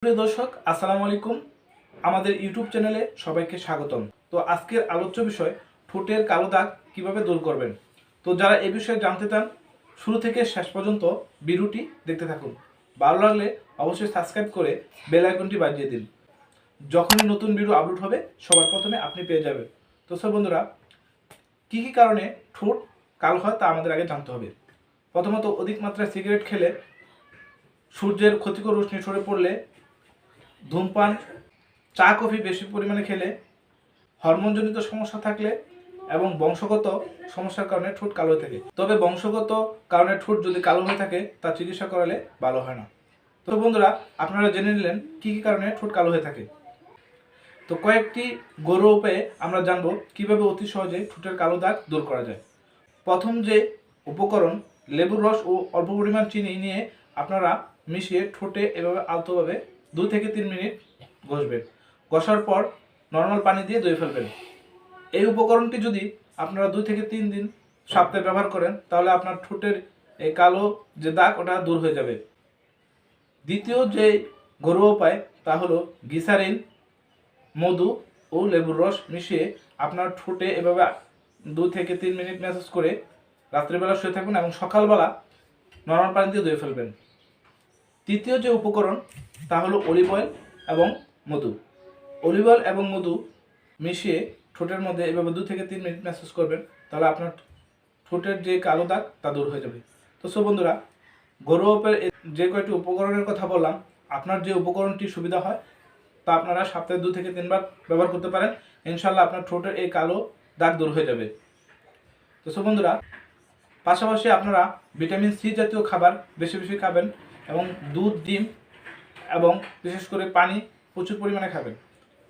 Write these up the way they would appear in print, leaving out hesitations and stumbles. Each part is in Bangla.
প্রিয় দর্শক, আসসালামু আলাইকুম। আমাদের ইউটিউব চ্যানেলে সবাইকে স্বাগতম। তো আজকের আলোচ্য বিষয় ঠোঁটের কালো দাগ কিভাবে দূর করবেন। তো যারা এই বিষয়ে জানতে চান শুরু থেকে শেষ পর্যন্ত ভিডিওটি দেখতে থাকুন। ভালো লাগলে অবশ্যই সাবস্ক্রাইব করে বেল আইকনটি বাজিয়ে দিন। যখনই নতুন ভিডিও আপলোড হবে সবার প্রথমে আপনি পেয়ে যাবেন। তো সব বন্ধুরা, কী কী কারণে ঠোঁট কালো হয় তা আমাদের আগে জানতে হবে। প্রথমত, অধিক মাত্রায় সিগারেট খেলে, সূর্যের ক্ষতিকর রশ্মি সরে পড়লে, ধূমপান, চা কফি বেশি পরিমাণে খেলে, হরমোনজনিত সমস্যা থাকলে এবং বংশগত সমস্যার কারণে ঠোঁট কালো হয়ে থাকে। তবে বংশগত কারণে ঠোঁট যদি কালো হয়ে থাকে তা চিকিৎসা করালে ভালো হয় না। তো বন্ধুরা, আপনারা জেনে নিলেন কী কী কারণে ঠোঁট কালো হয়ে থাকে। তো কয়েকটি ঘরোয়া উপায়ে আমরা জানবো কিভাবে অতি সহজে ঠোঁটের কালো দাগ দূর করা যায়। প্রথম যে উপকরণ, লেবুর রস ও অল্প পরিমাণ চিনি নিয়ে আপনারা মিশিয়ে ঠোঁটে এভাবে আলতোভাবে 2 থেকে 3 মিনিট ঘষবেন। ঘষার পর নর্মাল পানি দিয়ে ধুয়ে ফেলবেন। এই উপকরণটি যদি আপনারা 2 থেকে 3 দিন সপ্তাহে ব্যবহার করেন তাহলে আপনার ঠোঁটের এই কালো যে দাগ ওটা দূর হয়ে যাবে। দ্বিতীয় যে ঘরোয়া উপায় তা হলো গ্লিসারিন, মধু ও লেবুর রস মিশিয়ে আপনার ঠোঁটে এভাবে 2 থেকে 3 মিনিট ম্যাসাজ করে রাত্রিবেলা শুয়ে থাকবেন এবং সকালবেলা নর্মাল পানি দিয়ে ধুয়ে ফেলবেন। তৃতীয় যে উপকরণ তা হলো অলিভ অয়েল এবং মধু। অলিভ অয়েল এবং মধু মিশিয়ে ঠোঁটের মধ্যে এভাবে 2 থেকে 3 মিনিট ম্যাসাজ করবেন, তাহলে আপনার ঠোঁটের যে কালো দাগ তা দূর হয়ে যাবে। তো সব বন্ধুরা, ঘরোয়া উপায়ে যে কয়টি উপকরণের কথা বললাম, আপনার যে উপকরণটি সুবিধা হয় তা আপনারা সপ্তাহে 2 থেকে 3 বার ব্যবহার করতে পারেন। ইনশাল্লাহ আপনার ঠোঁটের এই কালো দাগ দূর হয়ে যাবে। তো সব বন্ধুরা, পাশাপাশি আপনারা ভিটামিন সি জাতীয় খাবার বেশি বেশি খাবেন এবং দুধ, ডিম এবং বিশেষ করে পানি প্রচুর পরিমাণে খাবেন।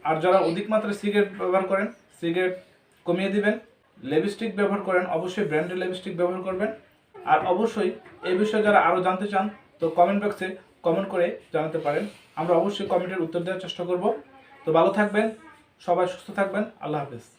আর যারা অধিক মাত্রায় সিগারেট ব্যবহার করেন, সিগারেট কমিয়ে দিবেন। লিপস্টিক ব্যবহার করেন, অবশ্যই ব্র্যান্ডের লিপস্টিক ব্যবহার করবেন। আর অবশ্যই এই বিষয়ে যারা আরও জানতে চান তো কমেন্ট বক্সে কমেন্ট করে জানাতে পারেন। আমরা অবশ্যই কমেন্টের উত্তর দেওয়ার চেষ্টা করব। তো ভালো থাকবেন, সবাই সুস্থ থাকবেন। আল্লাহ হাফেজ।